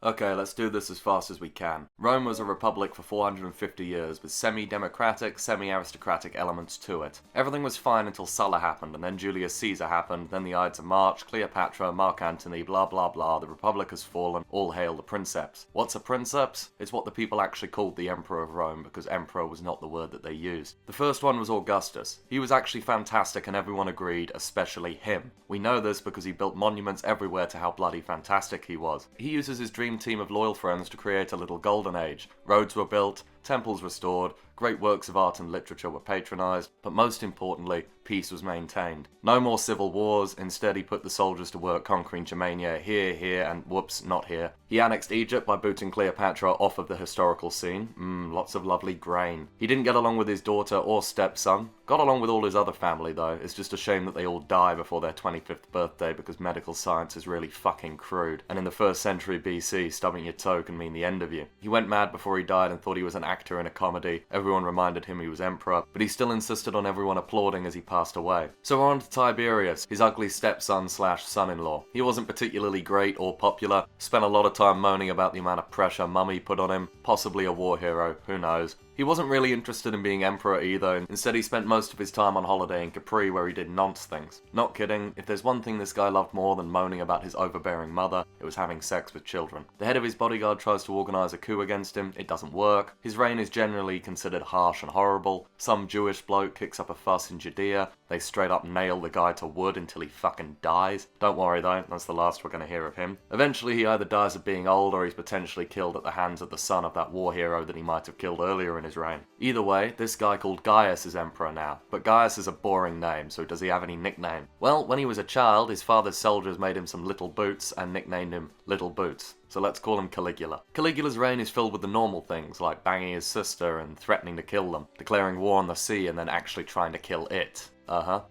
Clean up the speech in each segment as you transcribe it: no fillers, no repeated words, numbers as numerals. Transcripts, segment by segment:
Okay, let's do this as fast as we can. Rome was a republic for 450 years with semi-democratic, semi-aristocratic elements to it. Everything was fine until Sulla happened, and then Julius Caesar happened, then the Ides of March, Cleopatra, Mark Antony, blah blah blah, the republic has fallen, all hail the princeps. What's a princeps? It's what the people actually called the Emperor of Rome, because emperor was not the word that they used. The first one was Augustus. He was actually fantastic and everyone agreed, especially him. We know this because he built monuments everywhere to how bloody fantastic he was. He uses his dream team of loyal friends to create a little golden age. Roads were built, temples restored, great works of art and literature were patronised, but most importantly, peace was maintained. No more civil wars, instead he put the soldiers to work conquering Germania here, and whoops, not here. He annexed Egypt by booting Cleopatra off of the historical scene. Lots of lovely grain. He didn't get along with his daughter or stepson. Got along with all his other family though. It's just a shame that they all die before their 25th birthday because medical science is really fucking crude. And in the 1st century BC, stubbing your toe can mean the end of you. He went mad before he died and thought he was an actor in a comedy. Everyone reminded him he was emperor, but he still insisted on everyone applauding as he passed away. So we're on to Tiberius, his ugly stepson slash son-in-law. He wasn't particularly great or popular, spent a lot of time moaning about the amount of pressure mummy put on him, possibly a war hero, who knows. He wasn't really interested in being emperor either, instead he spent most of his time on holiday in Capri where he did nonce things. Not kidding, if there's one thing this guy loved more than moaning about his overbearing mother, it was having sex with children. The head of his bodyguard tries to organise a coup against him, it doesn't work. His reign is generally considered harsh and horrible. Some Jewish bloke kicks up a fuss in Judea, they straight up nail the guy to wood until he fucking dies. Don't worry though, that's the last we're gonna hear of him. Eventually he either dies of being old or he's potentially killed at the hands of the son of that war hero that he might have killed earlier in his reign. Either way, this guy called Gaius is emperor now, but Gaius is a boring name, so does he have any nickname? Well, when he was a child, his father's soldiers made him some little boots and nicknamed him Little Boots. So let's call him Caligula. Caligula's reign is filled with the normal things, like banging his sister and threatening to kill them, declaring war on the sea and then actually trying to kill it.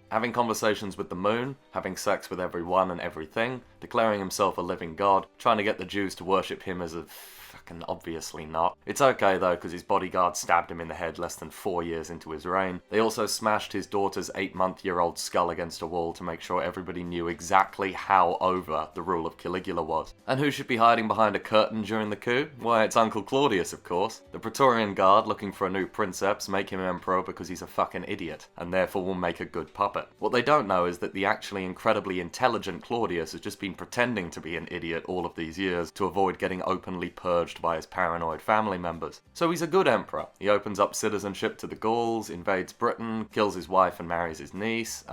Having conversations with the moon, having sex with everyone and everything, declaring himself a living god, trying to get the Jews to worship him as a fucking obviously not. It's okay though, because his bodyguard stabbed him in the head less than 4 years into his reign. They also smashed his daughter's 8-month-old skull against a wall to make sure everybody knew exactly how over the rule of Caligula was. And who should be hiding behind a curtain during the coup? Why, it's Uncle Claudius, of course. The Praetorian Guard, looking for a new princeps, make him emperor because he's a fucking idiot, and therefore will make a good puppet. What they don't know is that the actually incredibly intelligent Claudius has just been pretending to be an idiot all of these years to avoid getting openly purged by his paranoid family members. So he's a good emperor. He opens up citizenship to the Gauls, invades Britain, kills his wife and marries his niece.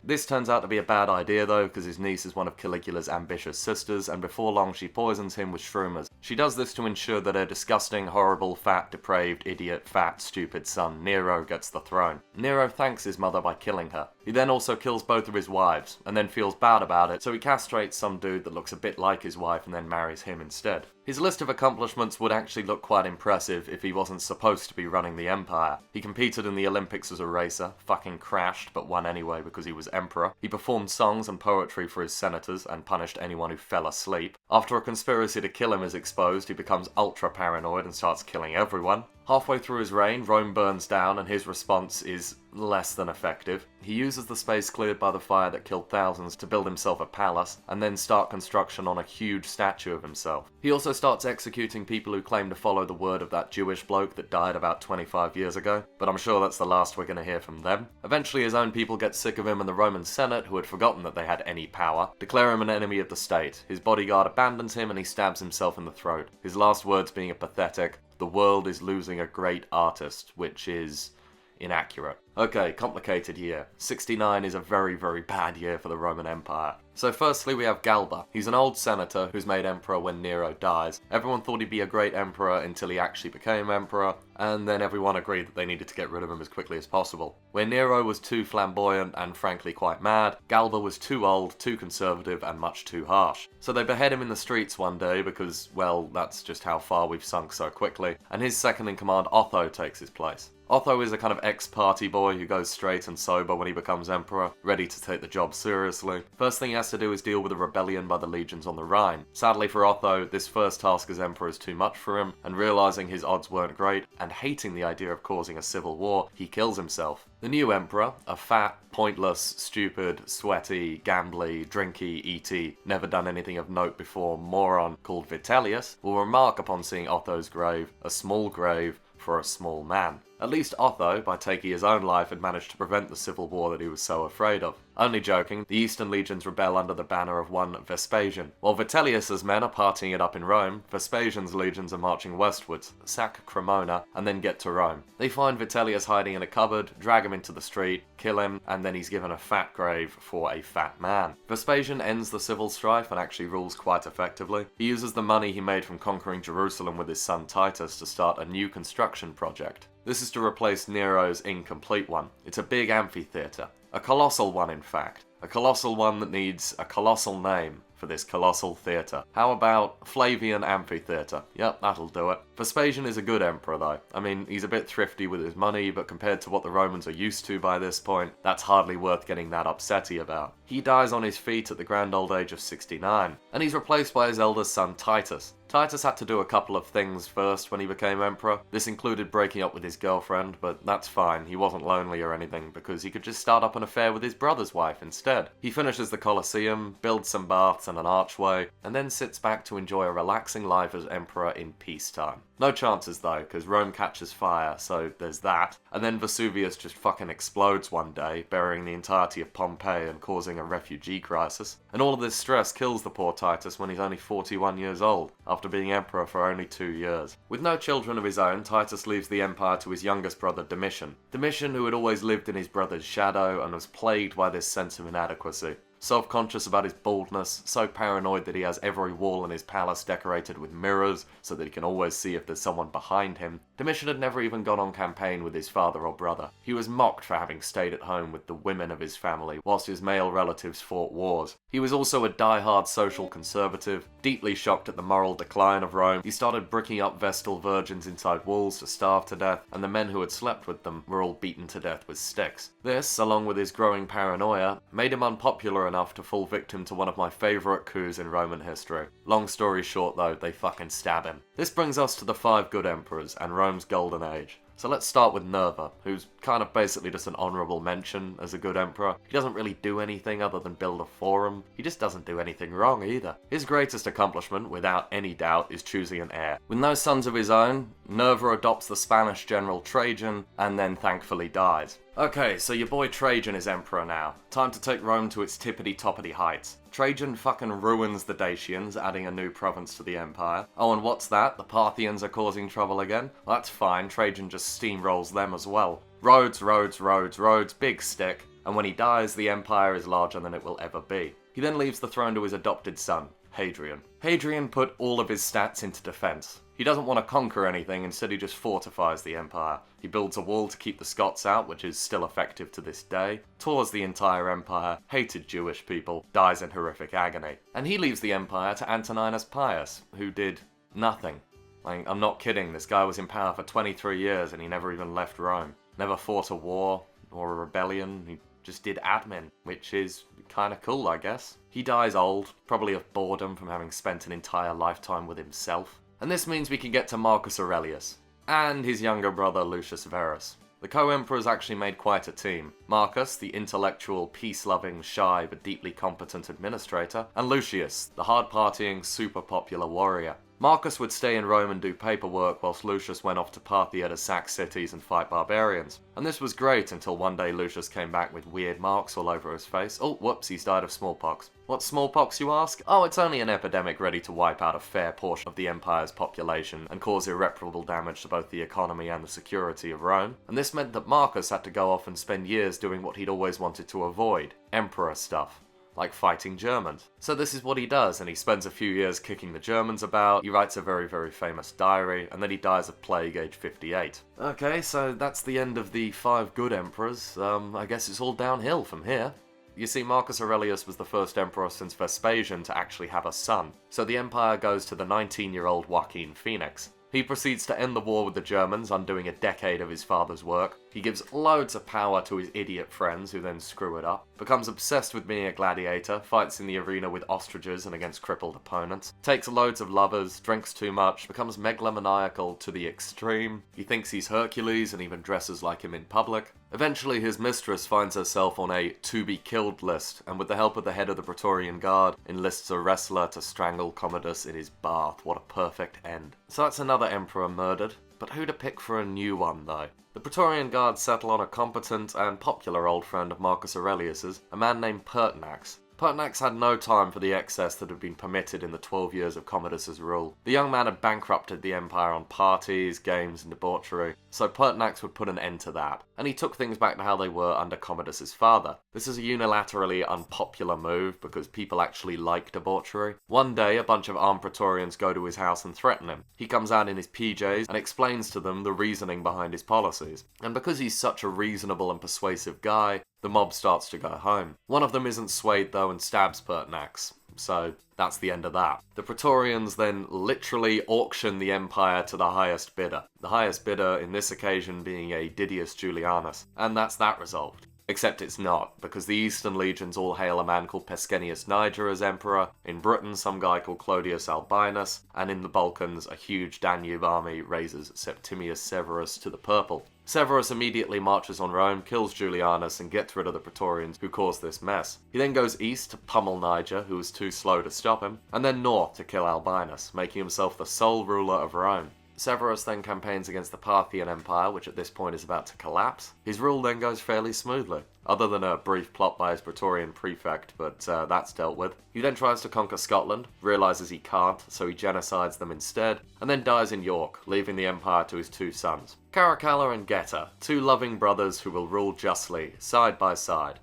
This turns out to be a bad idea though, because his niece is one of Caligula's ambitious sisters, and before long she poisons him with shroomas. She does this to ensure that her disgusting, horrible, fat, depraved, idiot, fat, stupid son, Nero, gets the throne. Nero thanks his mother by killing her. He then also kills both of his wives, and then feels bad about it, so he castrates some dude that looks a bit like his wife and then marries him instead. His list of accomplishments would actually look quite impressive if he wasn't supposed to be running the empire. He competed in the Olympics as a racer, fucking crashed, but won anyway because he was emperor. He performed songs and poetry for his senators and punished anyone who fell asleep. After a conspiracy to kill him is exposed, he becomes ultra paranoid and starts killing everyone. Halfway through his reign, Rome burns down and his response is less than effective. He uses the space cleared by the fire that killed thousands to build himself a palace, and then start construction on a huge statue of himself. He also starts executing people who claim to follow the word of that Jewish bloke that died about 25 years ago, but I'm sure that's the last we're gonna hear from them. Eventually his own people get sick of him, and the Roman Senate, who had forgotten that they had any power, declare him an enemy of the state. His bodyguard abandons him and he stabs himself in the throat. His last words being a pathetic, "The world is losing a great artist," which is inaccurate. Okay, complicated year. 69 is a very, very bad year for the Roman Empire. So firstly we have Galba. He's an old senator who's made emperor when Nero dies. Everyone thought he'd be a great emperor until he actually became emperor, and then everyone agreed that they needed to get rid of him as quickly as possible. Where Nero was too flamboyant and frankly quite mad, Galba was too old, too conservative, and much too harsh. So they behead him in the streets one day because, well, that's just how far we've sunk so quickly, and his second-in-command Otho takes his place. Otho is a kind of ex-party boy who goes straight and sober when he becomes emperor, ready to take the job seriously. First thing he has to do is deal with a rebellion by the legions on the Rhine. Sadly for Otho, this first task as emperor is too much for him, and realising his odds weren't great, and and hating the idea of causing a civil war, he kills himself. The new emperor, a fat, pointless, stupid, sweaty, gambly, drinky, eaty, never done anything of note before moron called Vitellius, will remark upon seeing Otho's grave, a small grave for a small man. At least Otho, by taking his own life, had managed to prevent the civil war that he was so afraid of. Only joking, the Eastern legions rebel under the banner of one Vespasian. While Vitellius's men are partying it up in Rome, Vespasian's legions are marching westwards, sack Cremona, and then get to Rome. They find Vitellius hiding in a cupboard, drag him into the street, kill him, and then he's given a fat grave for a fat man. Vespasian ends the civil strife and actually rules quite effectively. He uses the money he made from conquering Jerusalem with his son Titus to start a new construction project. This is to replace Nero's incomplete one. It's a big amphitheatre. A colossal one, in fact. A colossal one that needs a colossal name for this colossal theatre. How about Flavian Amphitheatre? Yep, that'll do it. Vespasian is a good emperor though. I mean, he's a bit thrifty with his money, but compared to what the Romans are used to by this point, that's hardly worth getting that upsetty about. He dies on his feet at the grand old age of 69, and he's replaced by his eldest son Titus. Titus had to do a couple of things first when he became emperor. This included breaking up with his girlfriend, but that's fine, he wasn't lonely or anything, because he could just start up an affair with his brother's wife instead. He finishes the Colosseum, builds some baths and an archway, and then sits back to enjoy a relaxing life as emperor in peacetime. No chances though, because Rome catches fire, so there's that. And then Vesuvius just fucking explodes one day, burying the entirety of Pompeii and causing a refugee crisis. And all of this stress kills the poor Titus when he's only 41 years old, after being emperor for only 2 years. With no children of his own, Titus leaves the empire to his youngest brother Domitian. Domitian, who had always lived in his brother's shadow and was plagued by this sense of inadequacy. Self-conscious about his baldness, so paranoid that he has every wall in his palace decorated with mirrors so that he can always see if there's someone behind him, Domitian had never even gone on campaign with his father or brother. He was mocked for having stayed at home with the women of his family, whilst his male relatives fought wars. He was also a die-hard social conservative. Deeply shocked at the moral decline of Rome, he started bricking up Vestal virgins inside walls to starve to death, and the men who had slept with them were all beaten to death with sticks. This, along with his growing paranoia, made him unpopular enough to fall victim to one of my favourite coups in Roman history. Long story short though, they fucking stab him. This brings us to the 5 good emperors and Rome's golden age. So let's start with Nerva, who's kind of basically just an honourable mention as a good emperor. He doesn't really do anything other than build a forum. He just doesn't do anything wrong either. His greatest accomplishment, without any doubt, is choosing an heir. With no sons of his own, Nerva adopts the Spanish general Trajan, and then thankfully dies. Okay, so your boy Trajan is emperor now. Time to take Rome to its tippity-toppity heights. Trajan fucking ruins the Dacians, adding a new province to the empire. Oh, and what's that? The Parthians are causing trouble again? Well, that's fine, Trajan just steamrolls them as well. Roads, roads, roads, roads, big stick. And when he dies, the empire is larger than it will ever be. He then leaves the throne to his adopted son, Hadrian. Hadrian put all of his stats into defense. He doesn't want to conquer anything, instead he just fortifies the empire. He builds a wall to keep the Scots out, which is still effective to this day, tours the entire empire, hated Jewish people, dies in horrific agony. And he leaves the empire to Antoninus Pius, who did nothing. Like, I'm not kidding, this guy was in power for 23 years and he never even left Rome. Never fought a war or a rebellion, he just did admin, which is kinda cool, I guess. He dies old, probably of boredom from having spent an entire lifetime with himself. And this means we can get to Marcus Aurelius, and his younger brother Lucius Verus. The co-emperors actually made quite a team. Marcus, the intellectual, peace-loving, shy but deeply competent administrator, and Lucius, the hard-partying, super-popular warrior. Marcus would stay in Rome and do paperwork whilst Lucius went off to Parthia to sack cities and fight barbarians. And this was great until one day Lucius came back with weird marks all over his face. Oh, whoops, he's died of smallpox. What's smallpox, you ask? Oh, it's only an epidemic ready to wipe out a fair portion of the empire's population and cause irreparable damage to both the economy and the security of Rome. And this meant that Marcus had to go off and spend years doing what he'd always wanted to avoid, emperor stuff. Like fighting Germans. So this is what he does, and he spends a few years kicking the Germans about, he writes a very, very famous diary, and then he dies of plague age 58. Okay, so that's the end of the 5 good emperors. I guess it's all downhill from here. You see, Marcus Aurelius was the first emperor since Vespasian to actually have a son, so the empire goes to the 19-year-old Joaquin Phoenix. He proceeds to end the war with the Germans, undoing a decade of his father's work, He gives loads of power to his idiot friends who then screw it up, becomes obsessed with being a gladiator, fights in the arena with ostriches and against crippled opponents, takes loads of lovers, drinks too much, becomes megalomaniacal to the extreme. He thinks he's Hercules and even dresses like him in public. Eventually his mistress finds herself on a to-be-killed list, and with the help of the head of the Praetorian Guard, enlists a wrestler to strangle Commodus in his bath. What a perfect end. So that's another emperor murdered. But who to pick for a new one, though? The Praetorian Guard settle on a competent and popular old friend of Marcus Aurelius's, a man named Pertinax. Pertinax had no time for the excess that had been permitted in the 12 years of Commodus's rule. The young man had bankrupted the empire on parties, games, and debauchery, so Pertinax would put an end to that, and he took things back to how they were under Commodus's father. This is a unilaterally unpopular move because people actually like debauchery. One day, a bunch of armed Praetorians go to his house and threaten him. He comes out in his PJs and explains to them the reasoning behind his policies. And because he's such a reasonable and persuasive guy, the mob starts to go home. One of them isn't swayed though and stabs Pertinax. So that's the end of that. The Praetorians then literally auction the empire to the highest bidder. The highest bidder in this occasion being a Didius Julianus. And that's that resolved. Except it's not, because the Eastern legions all hail a man called Pescennius Niger as emperor, in Britain some guy called Clodius Albinus, and in the Balkans a huge Danube army raises Septimius Severus to the purple. Severus immediately marches on Rome, kills Julianus, and gets rid of the Praetorians who caused this mess. He then goes east to pummel Niger, who was too slow to stop him, and then north to kill Albinus, making himself the sole ruler of Rome. Severus then campaigns against the Parthian Empire, which at this point is about to collapse. His rule then goes fairly smoothly, other than a brief plot by his Praetorian prefect, but that's dealt with. He then tries to conquer Scotland, realises he can't, so he genocides them instead, and then dies in York, leaving the empire to his two sons. Caracalla and Geta, two loving brothers who will rule justly, side by side.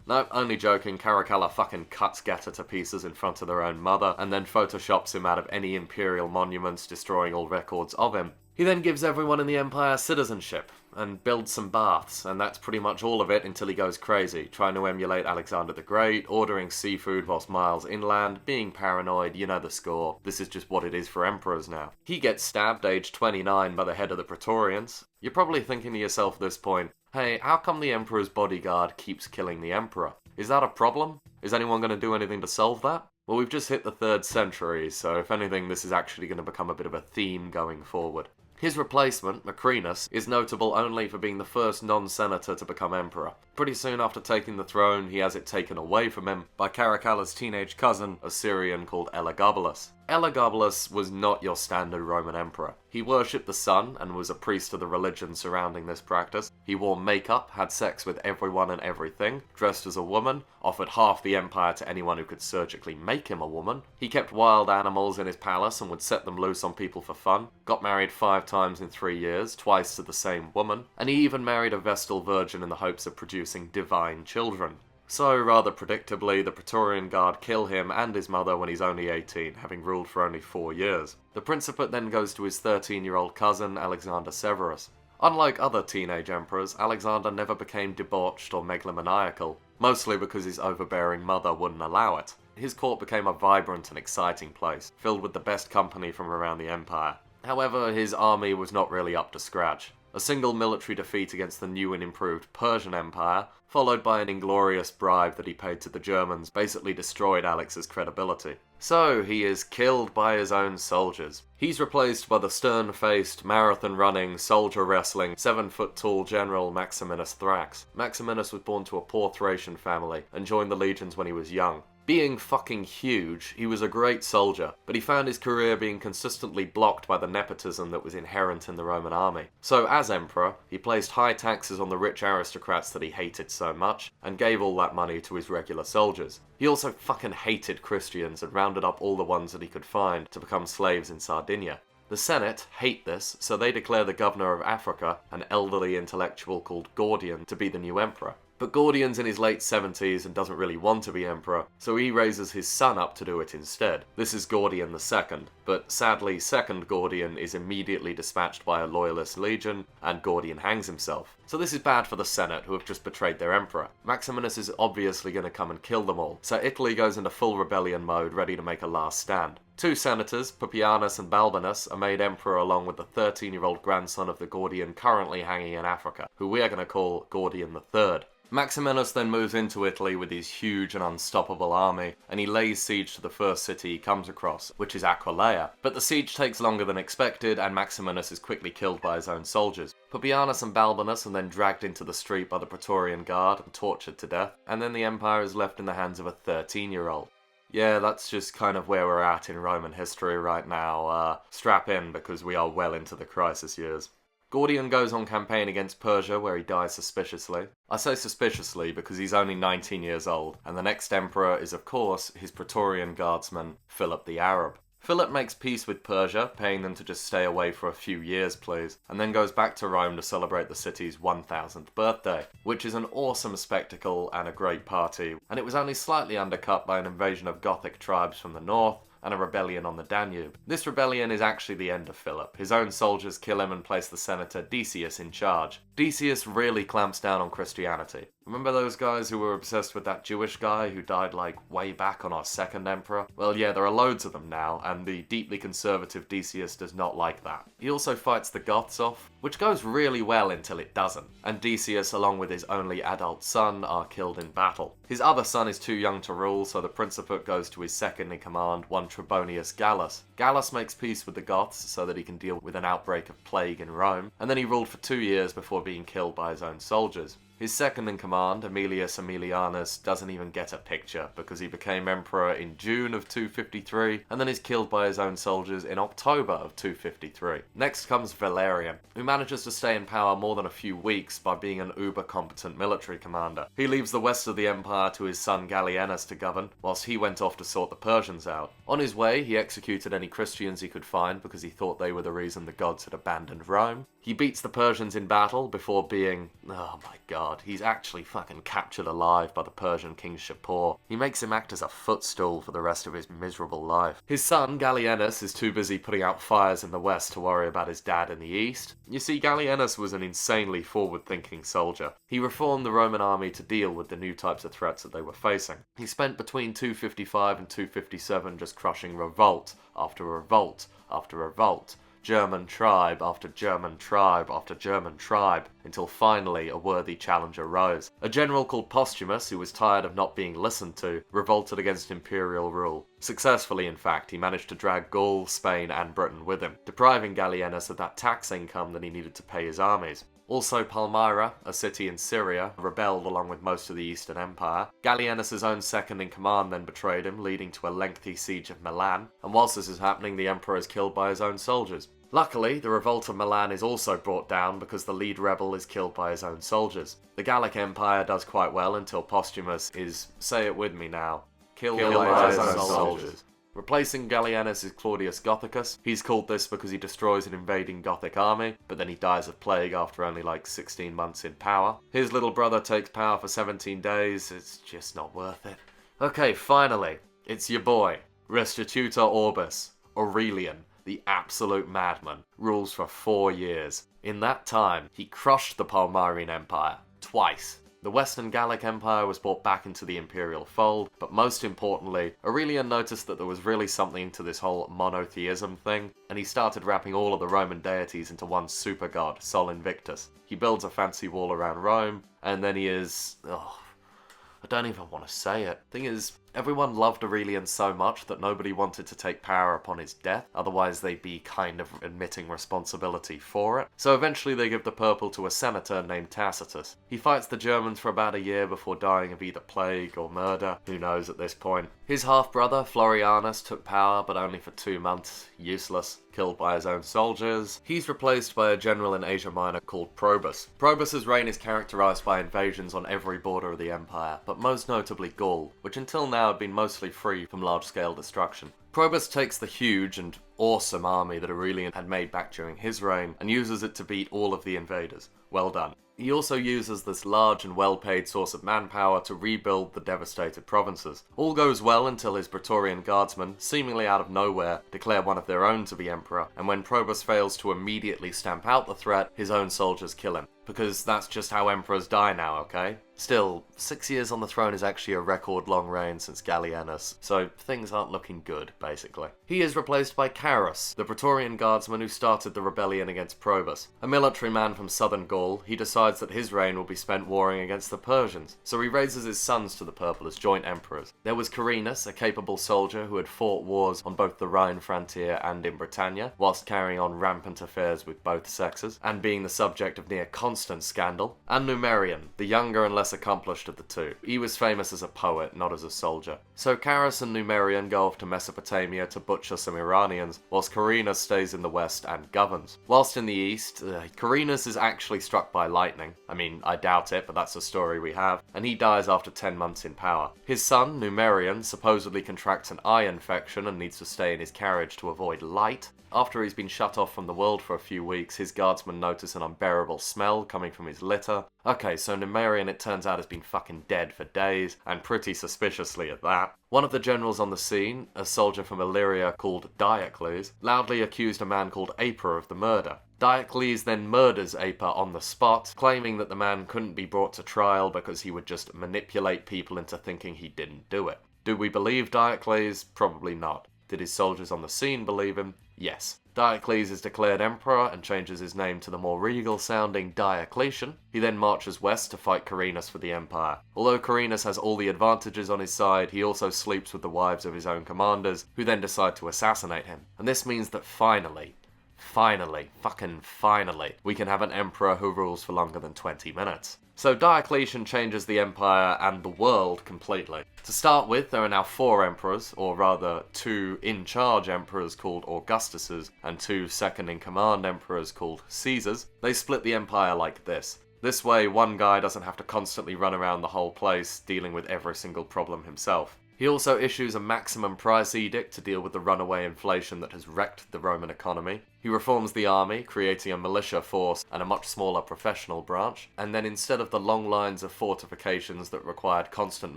No, only joking, Caracalla fucking cuts Geta to pieces in front of their own mother, and then photoshops him out of any imperial monuments, destroying all records of him. He then gives everyone in the empire citizenship, and builds some baths, and that's pretty much all of it until he goes crazy, trying to emulate Alexander the Great, ordering seafood whilst miles inland, being paranoid, you know the score. This is just what it is for emperors now. He gets stabbed age 29 by the head of the Praetorians. You're probably thinking to yourself at this point, hey, how come the Emperor's bodyguard keeps killing the Emperor? Is that a problem? Is anyone going to do anything to solve that? Well, we've just hit the 3rd century, so if anything, this is actually going to become a bit of a theme going forward. His replacement, Macrinus, is notable only for being the first non-senator to become emperor. Pretty soon after taking the throne, he has it taken away from him by Caracalla's teenage cousin, a Syrian called Elagabalus. Elagabalus was not your standard Roman emperor. He worshipped the sun and was a priest of the religion surrounding this practice. He wore makeup, had sex with everyone and everything, dressed as a woman, offered half the empire to anyone who could surgically make him a woman. He kept wild animals in his palace and would set them loose on people for fun. Got married 5 times in 3 years, twice to the same woman. And he even married a Vestal virgin in the hopes of producing divine children. So, rather predictably, the Praetorian Guard kill him and his mother when he's only 18, having ruled for only 4 years. The Principate then goes to his 13-year-old cousin, Alexander Severus. Unlike other teenage emperors, Alexander never became debauched or megalomaniacal, mostly because his overbearing mother wouldn't allow it. His court became a vibrant and exciting place, filled with the best company from around the empire. However, his army was not really up to scratch. A single military defeat against the new and improved Persian Empire, followed by an inglorious bribe that he paid to the Germans, basically destroyed Alex's credibility. So, he is killed by his own soldiers. He's replaced by the stern-faced, marathon-running, soldier-wrestling, 7-foot-tall general Maximinus Thrax. Maximinus was born to a poor Thracian family, and joined the legions when he was young. Being fucking huge, he was a great soldier, but he found his career being consistently blocked by the nepotism that was inherent in the Roman army. So, as emperor, he placed high taxes on the rich aristocrats that he hated so much, and gave all that money to his regular soldiers. He also fucking hated Christians and rounded up all the ones that he could find to become slaves in Sardinia. The Senate hate this, so they declare the governor of Africa, an elderly intellectual called Gordian, to be the new emperor. But Gordian's in his late 70s and doesn't really want to be emperor, so he raises his son up to do it instead. This is Gordian II, but sadly second Gordian is immediately dispatched by a loyalist legion, and Gordian hangs himself. So this is bad for the Senate, who have just betrayed their emperor. Maximinus is obviously going to come and kill them all, so Italy goes into full rebellion mode, ready to make a last stand. Two senators, Pupianus and Balbinus, are made emperor along with the 13-year-old grandson of the Gordian currently hanging in Africa, who we are going to call Gordian III. Maximinus then moves into Italy with his huge and unstoppable army, and he lays siege to the first city he comes across, which is Aquileia. But the siege takes longer than expected, and Maximinus is quickly killed by his own soldiers. Pupianus and Balbinus are then dragged into the street by the Praetorian Guard and tortured to death, and then the empire is left in the hands of a 13-year-old. Yeah, that's just kind of where we're at in Roman history right now. Strap in, because we are well into the crisis years. Gordian goes on campaign against Persia, where he dies suspiciously. I say suspiciously because he's only 19 years old, and the next emperor is, of course, his Praetorian guardsman, Philip the Arab. Philip makes peace with Persia, paying them to just stay away for a few years, please, and then goes back to Rome to celebrate the city's 1000th birthday, which is an awesome spectacle and a great party, and it was only slightly undercut by an invasion of Gothic tribes from the north, and a rebellion on the Danube. This rebellion is actually the end of Philip. His own soldiers kill him and place the senator Decius in charge. Decius really clamps down on Christianity. Remember those guys who were obsessed with that Jewish guy who died way back on our second emperor? Well, yeah, there are loads of them now, and the deeply conservative Decius does not like that. He also fights the Goths off, which goes really well until it doesn't, and Decius, along with his only adult son, are killed in battle. His other son is too young to rule, so the Principate goes to his second-in-command, one Trebonius Gallus. Gallus makes peace with the Goths so that he can deal with an outbreak of plague in Rome, and then he ruled for 2 years before being killed by his own soldiers. His second-in-command, Aemilius Aemilianus, doesn't even get a picture because he became emperor in June of 253 and then is killed by his own soldiers in October of 253. Next comes Valerian, who manages to stay in power more than a few weeks by being an uber-competent military commander. He leaves the west of the empire to his son Gallienus to govern, whilst he went off to sort the Persians out. On his way, he executed any Christians he could find because he thought they were the reason the gods had abandoned Rome. He beats the Persians in battle before being, oh my god, he's actually fucking captured alive by the Persian king Shapur. He makes him act as a footstool for the rest of his miserable life. His son, Gallienus, is too busy putting out fires in the west to worry about his dad in the east. You see, Gallienus was an insanely forward-thinking soldier. He reformed the Roman army to deal with the new types of threats that they were facing. He spent between 255 and 257 just crushing revolt after revolt after revolt, German tribe after German tribe after German tribe, until finally a worthy challenger rose. A general called Postumus, who was tired of not being listened to, revolted against imperial rule. Successfully, in fact, he managed to drag Gaul, Spain and Britain with him, depriving Gallienus of that tax income that he needed to pay his armies. Also, Palmyra, a city in Syria, rebelled along with most of the Eastern Empire. Gallienus' own second-in-command then betrayed him, leading to a lengthy siege of Milan, and whilst this is happening, the emperor is killed by his own soldiers. Luckily, the revolt of Milan is also brought down because the lead rebel is killed by his own soldiers. The Gallic Empire does quite well until Postumus is, say it with me now, killed by his own soldiers. Replacing Gallienus is Claudius Gothicus. He's called this because he destroys an invading Gothic army, but then he dies of plague after only 16 months in power. His little brother takes power for 17 days, it's just not worth it. Okay, finally, it's your boy, Restitutor Orbis, Aurelian, the absolute madman, rules for 4 years. In that time, he crushed the Palmyrene Empire, twice. The Western Gallic Empire was brought back into the imperial fold, but most importantly, Aurelian noticed that there was really something to this whole monotheism thing, and he started wrapping all of the Roman deities into one super god, Sol Invictus. He builds a fancy wall around Rome, and then he is... I don't even want to say it. Thing is, everyone loved Aurelian so much that nobody wanted to take power upon his death, otherwise they'd be kind of admitting responsibility for it. So eventually they give the purple to a senator named Tacitus. He fights the Germans for about a year before dying of either plague or murder, who knows at this point. His half-brother, Florianus, took power, but only for 2 months. Useless. Killed by his own soldiers. He's replaced by a general in Asia Minor called Probus. Probus's reign is characterized by invasions on every border of the empire, but most notably Gaul, which until now had been mostly free from large-scale destruction. Probus takes the huge and awesome army that Aurelian had made back during his reign and uses it to beat all of the invaders. Well done. He also uses this large and well-paid source of manpower to rebuild the devastated provinces. All goes well until his Praetorian guardsmen, seemingly out of nowhere, declare one of their own to be emperor, and when Probus fails to immediately stamp out the threat, his own soldiers kill him. because that's just how emperors die now, okay? Still, 6 years on the throne is actually a record long reign since Gallienus, so things aren't looking good, basically. He is replaced by Carus, the Praetorian guardsman who started the rebellion against Probus. A military man from southern Gaul, he decides that his reign will be spent warring against the Persians, so he raises his sons to the purple as joint emperors. There was Carinus, a capable soldier who had fought wars on both the Rhine frontier and in Britannia, whilst carrying on rampant affairs with both sexes, and being the subject of near constant scandal. And Numerian, the younger and less accomplished of the two. He was famous as a poet, not as a soldier. So Carus and Numerian go off to Mesopotamia to butcher some Iranians, whilst Carinus stays in the west and governs. Whilst in the east, Carinus is actually struck by lightning. I mean, I doubt it, but that's the story we have, and he dies after 10 months in power. His son, Numerian, supposedly contracts an eye infection and needs to stay in his carriage to avoid light. After he's been shut off from the world for a few weeks, his guardsmen notice an unbearable smell coming from his litter. Okay, so Numerian, it turns out, has been fucking dead for days, and pretty suspiciously at that. One of the generals on the scene, a soldier from Illyria called Diocles, loudly accused a man called Aper of the murder. Diocles then murders Aper on the spot, claiming that the man couldn't be brought to trial because he would just manipulate people into thinking he didn't do it. Do we believe Diocles? Probably not. Did his soldiers on the scene believe him? Yes. Diocles is declared emperor and changes his name to the more regal-sounding Diocletian. He then marches west to fight Carinus for the empire. Although Carinus has all the advantages on his side, he also sleeps with the wives of his own commanders, who then decide to assassinate him. And this means that finally, fucking finally, we can have an emperor who rules for longer than 20 minutes. So Diocletian changes the empire and the world completely. To start with, there are now 4 emperors, or rather 2 in-charge emperors called Augustuses, and 2 second-in-command emperors called Caesars. They split the empire like this. This way, one guy doesn't have to constantly run around the whole place dealing with every single problem himself. He also issues a maximum price edict to deal with the runaway inflation that has wrecked the Roman economy. He reforms the army, creating a militia force and a much smaller professional branch, and then instead of the long lines of fortifications that required constant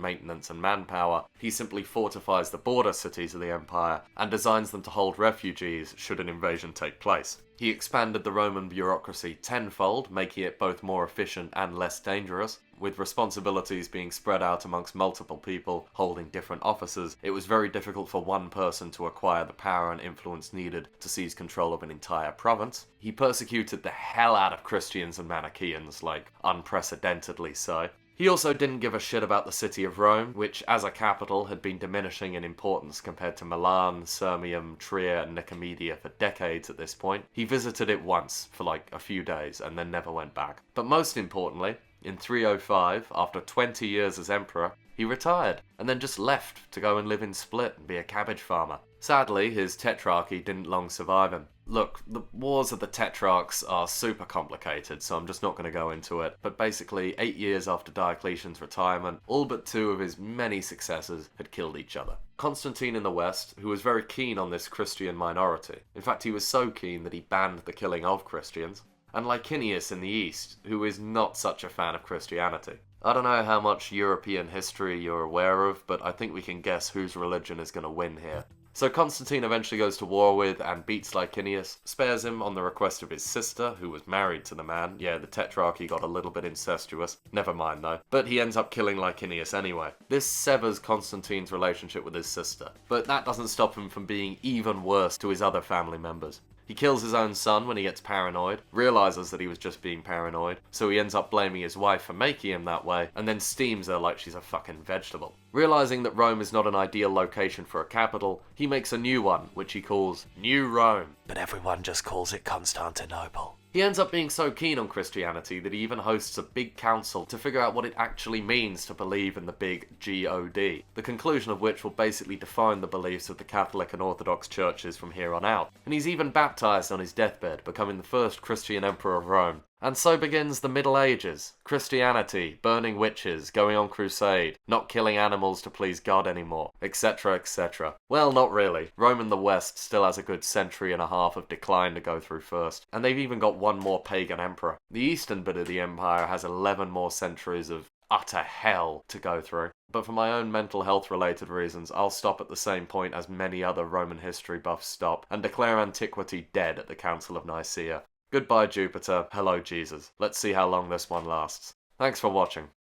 maintenance and manpower, he simply fortifies the border cities of the empire and designs them to hold refugees should an invasion take place. He expanded the Roman bureaucracy tenfold, making it both more efficient and less dangerous. With responsibilities being spread out amongst multiple people holding different offices, it was very difficult for one person to acquire the power and influence needed to seize control of an entire province. He persecuted the hell out of Christians and Manichaeans, like unprecedentedly so. He also didn't give a shit about the city of Rome, which as a capital had been diminishing in importance compared to Milan, Sirmium, Trier and Nicomedia for decades at this point. He visited it once for like a few days and then never went back. But most importantly, in 305, after 20 years as emperor, he retired and then just left to go and live in Split and be a cabbage farmer. Sadly, his tetrarchy didn't long survive him. Look, the wars of the tetrarchs are super complicated, so I'm just not going to go into it, but basically 8 years after Diocletian's retirement, all but 2 of his many successors had killed each other. Constantine in the west, who was very keen on this Christian minority. In fact, he was so keen that he banned the killing of Christians. And Licinius in the east, who is not such a fan of Christianity. I don't know how much European history you're aware of, but I think we can guess whose religion is going to win here. So Constantine eventually goes to war with and beats Licinius, spares him on the request of his sister, who was married to the man. Yeah, the tetrarchy got a little bit incestuous. Never mind though. But he ends up killing Licinius anyway. This severs Constantine's relationship with his sister, but that doesn't stop him from being even worse to his other family members. He kills his own son when he gets paranoid, realizes that he was just being paranoid, so he ends up blaming his wife for making him that way, and then steams her like she's a fucking vegetable. Realizing that Rome is not an ideal location for a capital, he makes a new one, which he calls New Rome. But everyone just calls it Constantinople. He ends up being so keen on Christianity that he even hosts a big council to figure out what it actually means to believe in the big God, the conclusion of which will basically define the beliefs of the Catholic and Orthodox churches from here on out. And he's even baptized on his deathbed, becoming the first Christian emperor of Rome. And so begins the Middle Ages. Christianity, burning witches, going on crusade, not killing animals to please God anymore, etc, etc. Well, not really. Rome in the West still has a good century and a half of decline to go through first, and they've even got one more pagan emperor. The eastern bit of the empire has 11 more centuries of utter hell to go through. But for my own mental health related reasons, I'll stop at the same point as many other Roman history buffs stop, and declare antiquity dead at the Council of Nicaea. Goodbye Jupiter, hello Jesus. Let's see how long this one lasts. Thanks for watching.